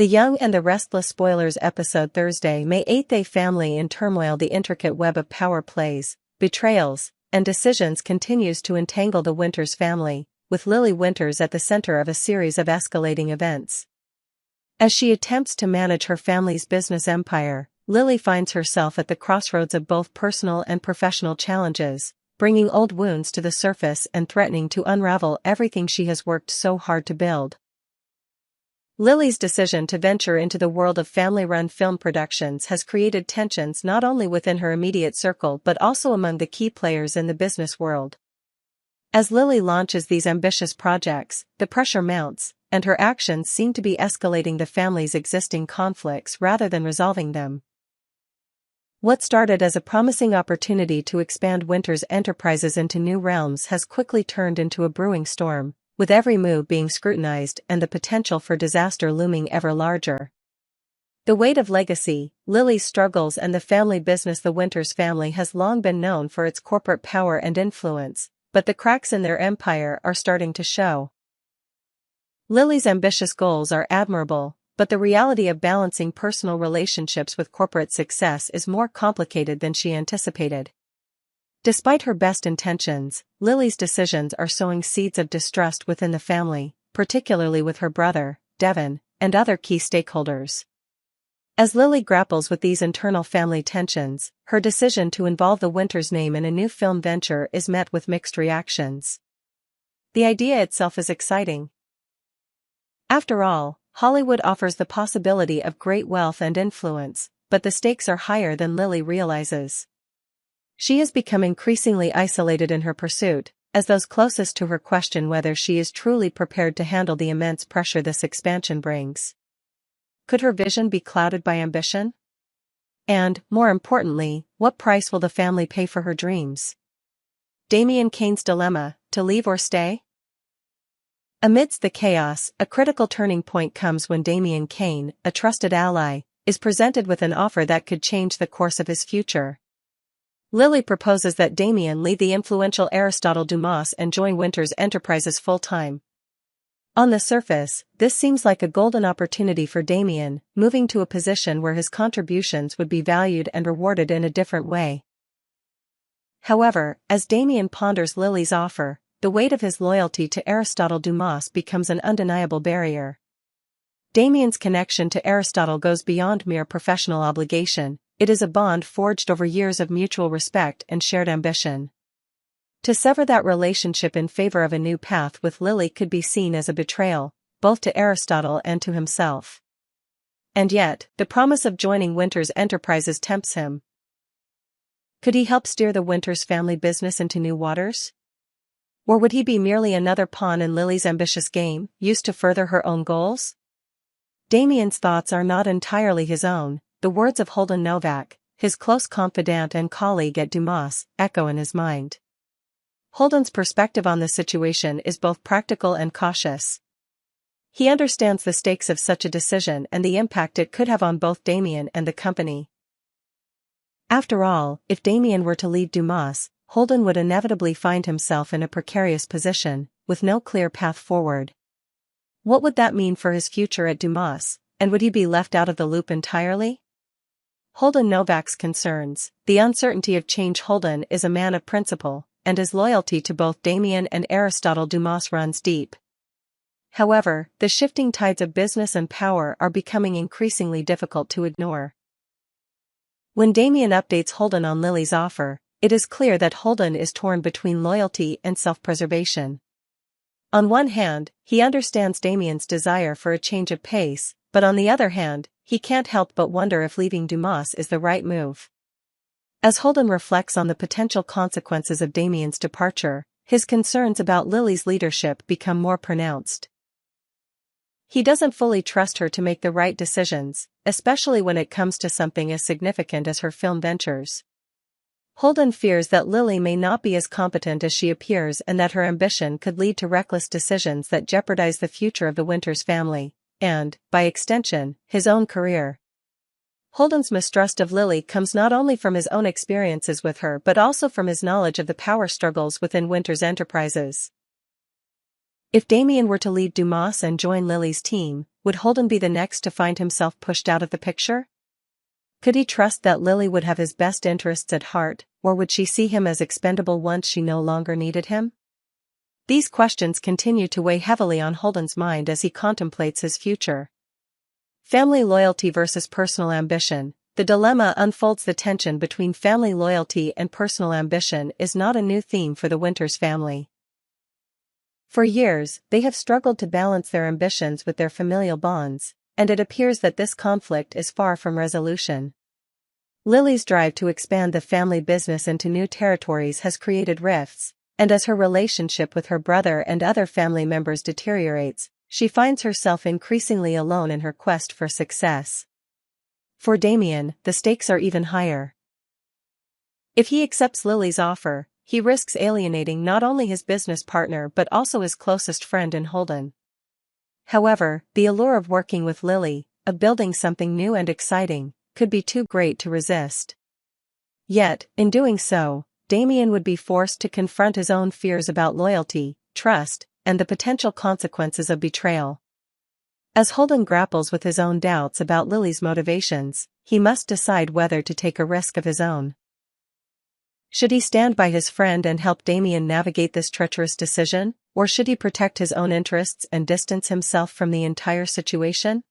The Young and the Restless spoilers episode Thursday, May 8th. A family in turmoil. The intricate web of power plays, betrayals, and decisions continues to entangle the Winters family, with Lily Winters at the center of a series of escalating events. As she attempts to manage her family's business empire, Lily finds herself at the crossroads of both personal and professional challenges, bringing old wounds to the surface and threatening to unravel everything she has worked so hard to build. Lily's decision to venture into the world of family-run film productions has created tensions not only within her immediate circle but also among the key players in the business world. As Lily launches these ambitious projects, the pressure mounts, and her actions seem to be escalating the family's existing conflicts rather than resolving them. What started as a promising opportunity to expand Winters' enterprises into new realms has quickly turned into a brewing storm, with every move being scrutinized and the potential for disaster looming ever larger. The weight of legacy, Lily's struggles, and the family business. The Winters family has long been known for its corporate power and influence, but the cracks in their empire are starting to show. Lily's ambitious goals are admirable, but the reality of balancing personal relationships with corporate success is more complicated than she anticipated. Despite her best intentions, Lily's decisions are sowing seeds of distrust within the family, particularly with her brother, Devon, and other key stakeholders. As Lily grapples with these internal family tensions, her decision to involve the Winters name in a new film venture is met with mixed reactions. The idea itself is exciting. After all, Hollywood offers the possibility of great wealth and influence, but the stakes are higher than Lily realizes. She has become increasingly isolated in her pursuit, as those closest to her question whether she is truly prepared to handle the immense pressure this expansion brings. Could her vision be clouded by ambition? And, more importantly, what price will the family pay for her dreams? Damian Kane's dilemma: to leave or stay? Amidst the chaos, a critical turning point comes when Damian Kane, a trusted ally, is presented with an offer that could change the course of his future. Lily proposes that Damian leave the influential Aristotle Dumas and join Winters Enterprises full-time. On the surface, this seems like a golden opportunity for Damian, moving to a position where his contributions would be valued and rewarded in a different way. However, as Damian ponders Lily's offer, the weight of his loyalty to Aristotle Dumas becomes an undeniable barrier. Damian's connection to Aristotle goes beyond mere professional obligation. It is a bond forged over years of mutual respect and shared ambition. To sever that relationship in favor of a new path with Lily could be seen as a betrayal, both to Aristotle and to himself. And yet, the promise of joining Winters Enterprises tempts him. Could he help steer the Winters family business into new waters? Or would he be merely another pawn in Lily's ambitious game, used to further her own goals? Damian's thoughts are not entirely his own. The words of Holden Novak, his close confidant and colleague at Dumas, echo in his mind. Holden's perspective on the situation is both practical and cautious. He understands the stakes of such a decision and the impact it could have on both Damian and the company. After all, if Damian were to leave Dumas, Holden would inevitably find himself in a precarious position, with no clear path forward. What would that mean for his future at Dumas, and would he be left out of the loop entirely? Holden Novak's concerns: the uncertainty of change. Holden is a man of principle, and his loyalty to both Damian and Aristotle Dumas runs deep. However, the shifting tides of business and power are becoming increasingly difficult to ignore. When Damian updates Holden on Lily's offer, it is clear that Holden is torn between loyalty and self-preservation. On one hand, he understands Damian's desire for a change of pace, but on the other hand, he can't help but wonder if leaving Dumas is the right move. As Holden reflects on the potential consequences of Damian's departure, his concerns about Lily's leadership become more pronounced. He doesn't fully trust her to make the right decisions, especially when it comes to something as significant as her film ventures. Holden fears that Lily may not be as competent as she appears and that her ambition could lead to reckless decisions that jeopardize the future of the Winters family, and, by extension, his own career. Holden's mistrust of Lily comes not only from his own experiences with her but also from his knowledge of the power struggles within Winters Enterprises. If Damien were to leave Dumas and join Lily's team, would Holden be the next to find himself pushed out of the picture? Could he trust that Lily would have his best interests at heart, or would she see him as expendable once she no longer needed him? These questions continue to weigh heavily on Holden's mind as he contemplates his future. Family loyalty versus personal ambition. The dilemma unfolds. The tension between family loyalty and personal ambition is not a new theme for the Winters family. For years, they have struggled to balance their ambitions with their familial bonds, and it appears that this conflict is far from resolution. Lily's drive to expand the family business into new territories has created rifts, and as her relationship with her brother and other family members deteriorates, she finds herself increasingly alone in her quest for success. For Damien, the stakes are even higher. If he accepts Lily's offer, he risks alienating not only his business partner but also his closest friend in Holden. However, the allure of working with Lily, of building something new and exciting, could be too great to resist. Yet, in doing so, Damien would be forced to confront his own fears about loyalty, trust, and the potential consequences of betrayal. As Holden grapples with his own doubts about Lily's motivations, he must decide whether to take a risk of his own. Should he stand by his friend and help Damien navigate this treacherous decision, or should he protect his own interests and distance himself from the entire situation?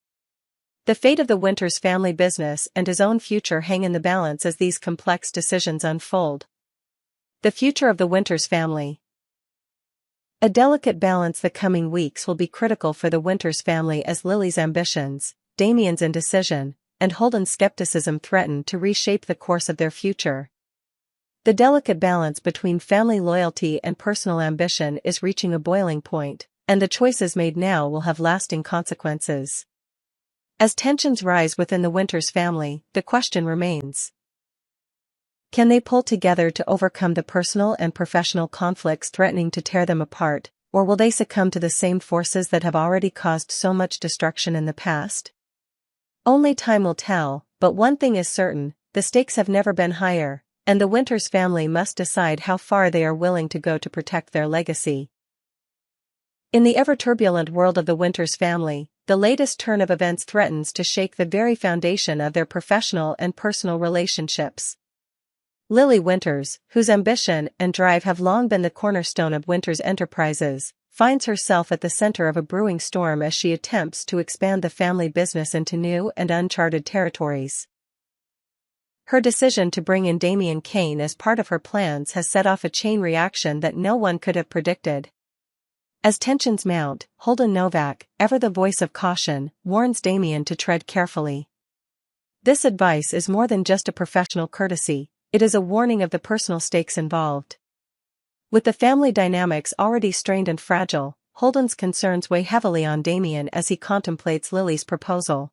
The fate of the Winters family business and his own future hang in the balance as these complex decisions unfold. The future of the Winters family. A delicate balance. The coming weeks will be critical for the Winters family as Lily's ambitions, Damien's indecision, and Holden's skepticism threaten to reshape the course of their future. The delicate balance between family loyalty and personal ambition is reaching a boiling point, and the choices made now will have lasting consequences. As tensions rise within the Winters family, the question remains: can they pull together to overcome the personal and professional conflicts threatening to tear them apart, or will they succumb to the same forces that have already caused so much destruction in the past? Only time will tell, but one thing is certain: the stakes have never been higher, and the Winters family must decide how far they are willing to go to protect their legacy. In the ever-turbulent world of the Winters family, the latest turn of events threatens to shake the very foundation of their professional and personal relationships. Lily Winters, whose ambition and drive have long been the cornerstone of Winters Enterprises, finds herself at the center of a brewing storm as she attempts to expand the family business into new and uncharted territories. Her decision to bring in Damien Kane as part of her plans has set off a chain reaction that no one could have predicted. As tensions mount, Holden Novak, ever the voice of caution, warns Damien to tread carefully. This advice is more than just a professional courtesy, it is a warning of the personal stakes involved. With the family dynamics already strained and fragile, Holden's concerns weigh heavily on Damien as he contemplates Lily's proposal.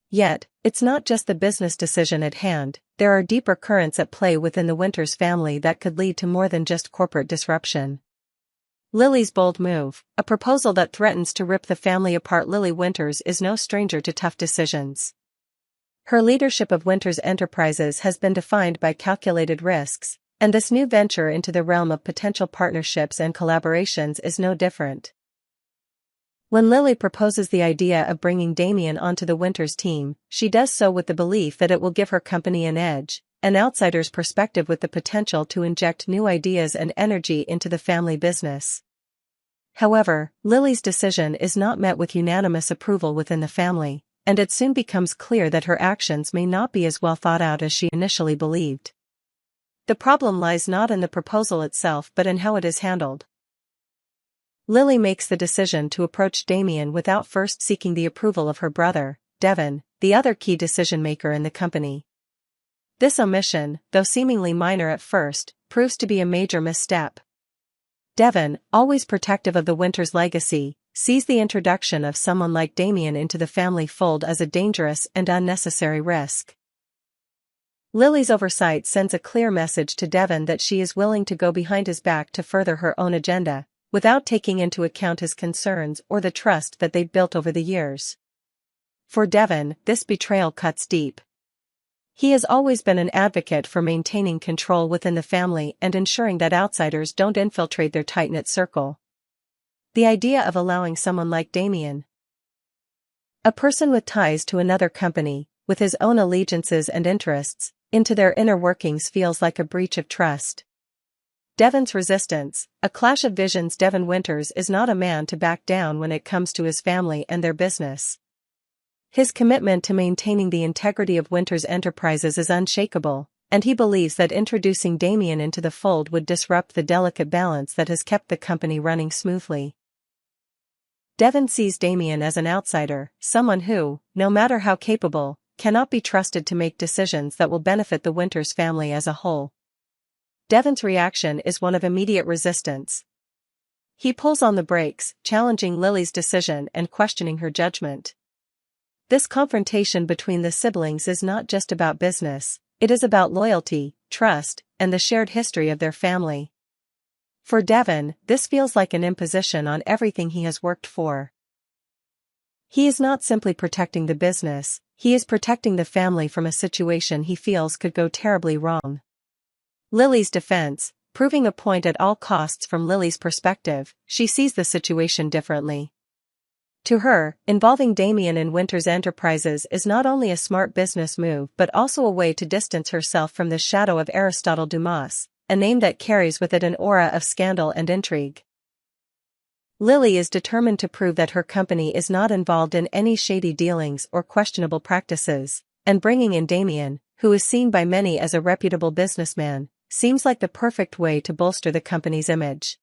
Yet, it's not just the business decision at hand, there are deeper currents at play within the Winters family that could lead to more than just corporate disruption. Lily's bold move, a proposal that threatens to rip the family apart. Lily Winters is no stranger to tough decisions. Her leadership of Winters Enterprises has been defined by calculated risks, and this new venture into the realm of potential partnerships and collaborations is no different. When Lily proposes the idea of bringing Damien onto the Winters team, she does so with the belief that it will give her company an edge, an outsider's perspective with the potential to inject new ideas and energy into the family business. However, Lily's decision is not met with unanimous approval within the family, and it soon becomes clear that her actions may not be as well thought out as she initially believed. The problem lies not in the proposal itself but in how it is handled. Lily makes the decision to approach Damien without first seeking the approval of her brother, Devon, the other key decision-maker in the company. This omission, though seemingly minor at first, proves to be a major misstep. Devon, always protective of the Winters legacy, sees the introduction of someone like Damien into the family fold as a dangerous and unnecessary risk. Lily's oversight sends a clear message to Devon that she is willing to go behind his back to further her own agenda, without taking into account his concerns or the trust that they'd built over the years. For Devon, this betrayal cuts deep. He has always been an advocate for maintaining control within the family and ensuring that outsiders don't infiltrate their tight-knit circle. The idea of allowing someone like Damien, a person with ties to another company, with his own allegiances and interests, into their inner workings feels like a breach of trust. Devon's resistance, a clash of visions. Devon Winters is not a man to back down when it comes to his family and their business. His commitment to maintaining the integrity of Winters Enterprises is unshakable, and he believes that introducing Damien into the fold would disrupt the delicate balance that has kept the company running smoothly. Devon sees Damien as an outsider, someone who, no matter how capable, cannot be trusted to make decisions that will benefit the Winters family as a whole. Devon's reaction is one of immediate resistance. He pulls on the brakes, challenging Lily's decision and questioning her judgment. This confrontation between the siblings is not just about business, it is about loyalty, trust, and the shared history of their family. For Devon, this feels like an imposition on everything he has worked for. He is not simply protecting the business, he is protecting the family from a situation he feels could go terribly wrong. Lily's defense, proving a point at all costs. From Lily's perspective, she sees the situation differently. To her, involving Damien in Winters Enterprises is not only a smart business move but also a way to distance herself from the shadow of Aristotle Dumas, a name that carries with it an aura of scandal and intrigue. Lily is determined to prove that her company is not involved in any shady dealings or questionable practices, and bringing in Damien, who is seen by many as a reputable businessman, seems like the perfect way to bolster the company's image.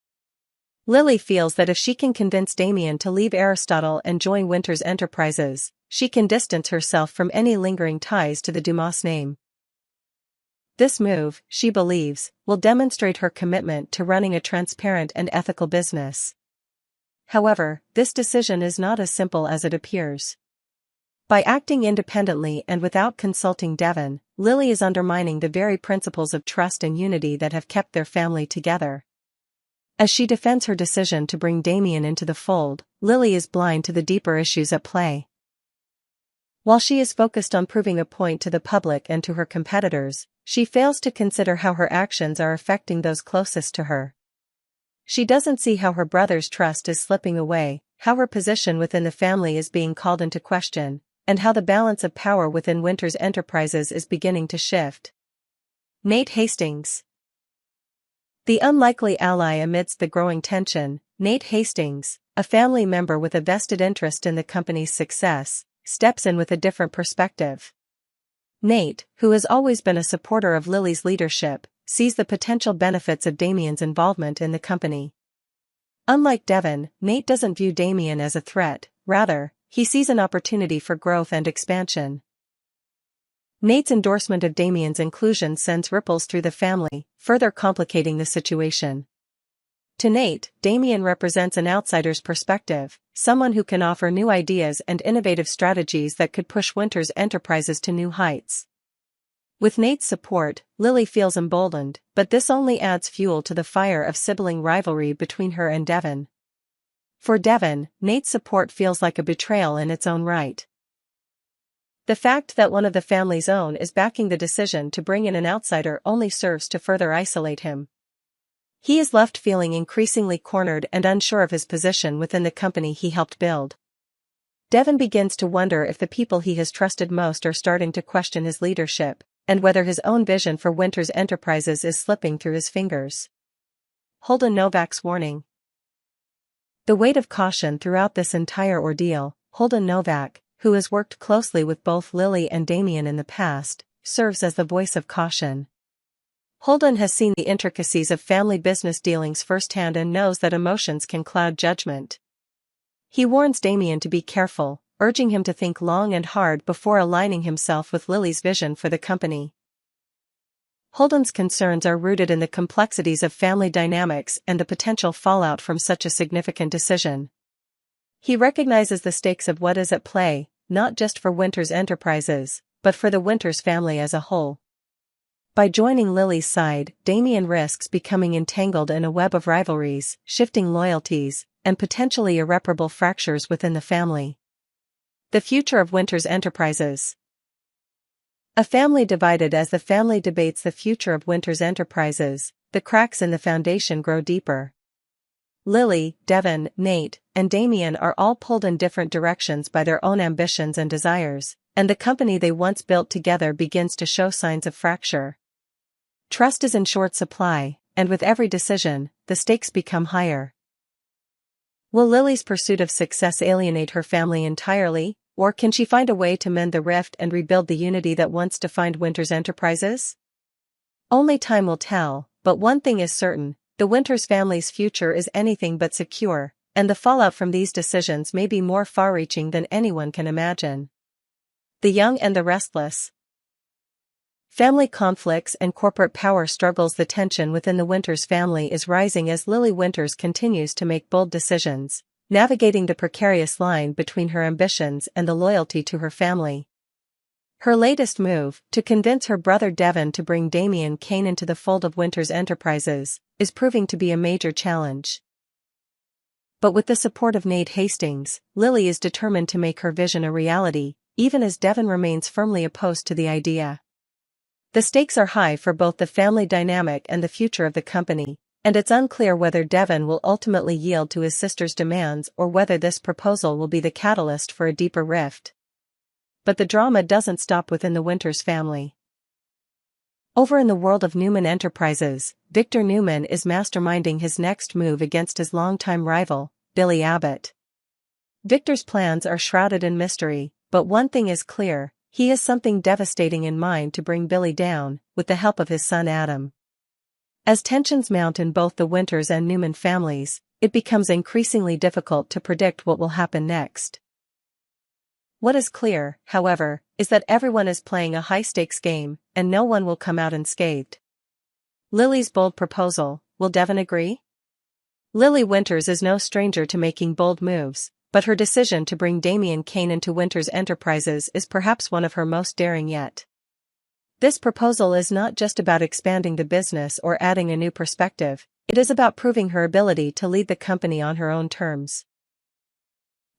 Lily feels that if she can convince Damien to leave Aristotle and join Winters Enterprises, she can distance herself from any lingering ties to the Dumas name. This move, she believes, will demonstrate her commitment to running a transparent and ethical business. However, this decision is not as simple as it appears. By acting independently and without consulting Devon, Lily is undermining the very principles of trust and unity that have kept their family together. As she defends her decision to bring Damien into the fold, Lily is blind to the deeper issues at play. While she is focused on proving a point to the public and to her competitors, she fails to consider how her actions are affecting those closest to her. She doesn't see how her brother's trust is slipping away, how her position within the family is being called into question, and how the balance of power within Winters Enterprises is beginning to shift. Nate Hastings. The unlikely ally amidst the growing tension, Nate Hastings, a family member with a vested interest in the company's success, steps in with a different perspective. Nate, who has always been a supporter of Lily's leadership, sees the potential benefits of Damien's involvement in the company. Unlike Devon, Nate doesn't view Damien as a threat, rather, he sees an opportunity for growth and expansion. Nate's endorsement of Damien's inclusion sends ripples through the family, further complicating the situation. To Nate, Damien represents an outsider's perspective, someone who can offer new ideas and innovative strategies that could push Winters Enterprises to new heights. With Nate's support, Lily feels emboldened, but this only adds fuel to the fire of sibling rivalry between her and Devon. For Devon, Nate's support feels like a betrayal in its own right. The fact that one of the family's own is backing the decision to bring in an outsider only serves to further isolate him. He is left feeling increasingly cornered and unsure of his position within the company he helped build. Devon begins to wonder if the people he has trusted most are starting to question his leadership, and whether his own vision for Winters Enterprises is slipping through his fingers. Holden Novak's warning. The weight of caution throughout this entire ordeal, Holden Novak, who has worked closely with both Lily and Damien in the past, serves as the voice of caution. Holden has seen the intricacies of family business dealings firsthand and knows that emotions can cloud judgment. He warns Damien to be careful, urging him to think long and hard before aligning himself with Lily's vision for the company. Holden's concerns are rooted in the complexities of family dynamics and the potential fallout from such a significant decision. He recognizes the stakes of what is at play, not just for Winters Enterprises, but for the Winters family as a whole. By joining Lily's side, Damien risks becoming entangled in a web of rivalries, shifting loyalties, and potentially irreparable fractures within the family. The future of Winters Enterprises. A family divided. As the family debates the future of Winters Enterprises, the cracks in the foundation grow deeper. Lily, Devon, Nate, and Damien are all pulled in different directions by their own ambitions and desires, and the company they once built together begins to show signs of fracture. Trust is in short supply, and with every decision, the stakes become higher. Will Lily's pursuit of success alienate her family entirely, or can she find a way to mend the rift and rebuild the unity that once defined Winters Enterprises? Only time will tell, but one thing is certain: the Winters family's future is anything but secure, and the fallout from these decisions may be more far-reaching than anyone can imagine. The Young and the Restless. Family conflicts and corporate power struggles. The tension within the Winters family is rising as Lily Winters continues to make bold decisions, navigating the precarious line between her ambitions and the loyalty to her family. Her latest move, to convince her brother Devon to bring Damien Kane into the fold of Winters Enterprises, is proving to be a major challenge. But with the support of Nate Hastings, Lily is determined to make her vision a reality, even as Devon remains firmly opposed to the idea. The stakes are high for both the family dynamic and the future of the company, and it's unclear whether Devon will ultimately yield to his sister's demands or whether this proposal will be the catalyst for a deeper rift. But the drama doesn't stop within the Winters family. Over in the world of Newman Enterprises, Victor Newman is masterminding his next move against his longtime rival, Billy Abbott. Victor's plans are shrouded in mystery, but one thing is clear: he has something devastating in mind to bring Billy down, with the help of his son Adam. As tensions mount in both the Winters and Newman families, it becomes increasingly difficult to predict what will happen next. What is clear, however, is that everyone is playing a high-stakes game, and no one will come out unscathed. Lily's bold proposal: will Devon agree? Lily Winters is no stranger to making bold moves, but her decision to bring Damien Kane into Winters Enterprises is perhaps one of her most daring yet. This proposal is not just about expanding the business or adding a new perspective, it is about proving her ability to lead the company on her own terms.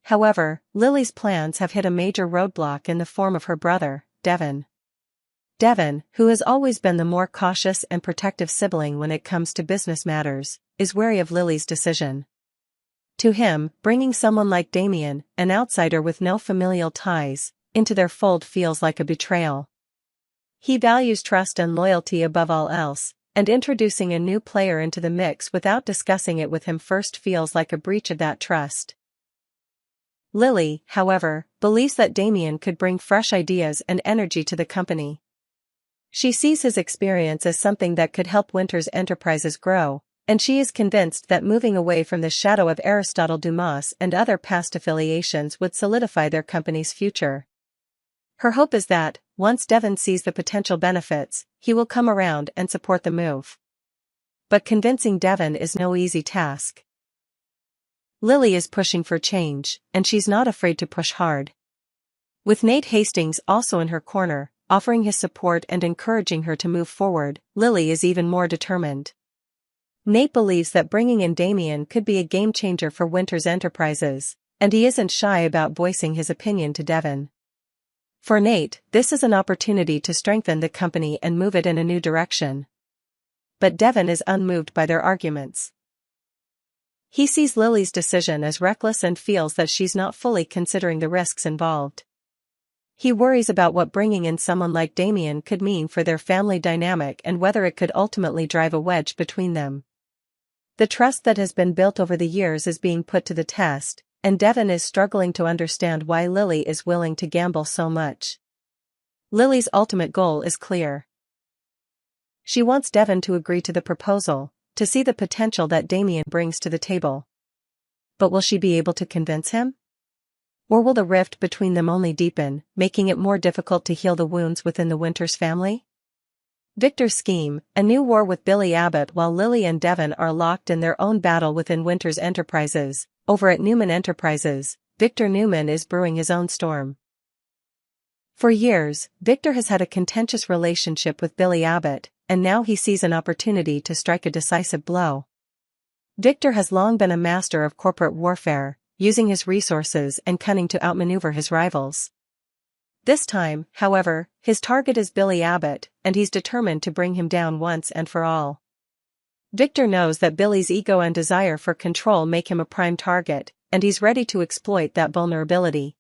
However, Lily's plans have hit a major roadblock in the form of her brother, Devon. Devon, who has always been the more cautious and protective sibling when it comes to business matters, is wary of Lily's decision. To him, bringing someone like Damien, an outsider with no familial ties, into their fold feels like a betrayal. He values trust and loyalty above all else, and introducing a new player into the mix without discussing it with him first feels like a breach of that trust. Lily, however, believes that Damien could bring fresh ideas and energy to the company. She sees his experience as something that could help Winters Enterprises grow, and she is convinced that moving away from the shadow of Aristotle Dumas and other past affiliations would solidify their company's future. Her hope is that, once Devon sees the potential benefits, he will come around and support the move. But convincing Devon is no easy task. Lily is pushing for change, and she's not afraid to push hard. With Nate Hastings also in her corner, offering his support and encouraging her to move forward, Lily is even more determined. Nate believes that bringing in Damien could be a game-changer for Winters Enterprises, and he isn't shy about voicing his opinion to Devon. For Nate, this is an opportunity to strengthen the company and move it in a new direction. But Devon is unmoved by their arguments. He sees Lily's decision as reckless and feels that she's not fully considering the risks involved. He worries about what bringing in someone like Damien could mean for their family dynamic and whether it could ultimately drive a wedge between them. The trust that has been built over the years is being put to the test, and Devon is struggling to understand why Lily is willing to gamble so much. Lily's ultimate goal is clear. She wants Devon to agree to the proposal, to see the potential that Damien brings to the table. But will she be able to convince him? Or will the rift between them only deepen, making it more difficult to heal the wounds within the Winters family? Victor's scheme, a new war with Billy Abbott while Lily and Devon are locked in their own battle within Winters Enterprises. Over at Newman Enterprises, Victor Newman is brewing his own storm. For years, Victor has had a contentious relationship with Billy Abbott, and now he sees an opportunity to strike a decisive blow. Victor has long been a master of corporate warfare, using his resources and cunning to outmaneuver his rivals. This time, however, his target is Billy Abbott, and he's determined to bring him down once and for all. Victor knows that Billy's ego and desire for control make him a prime target, and he's ready to exploit that vulnerability.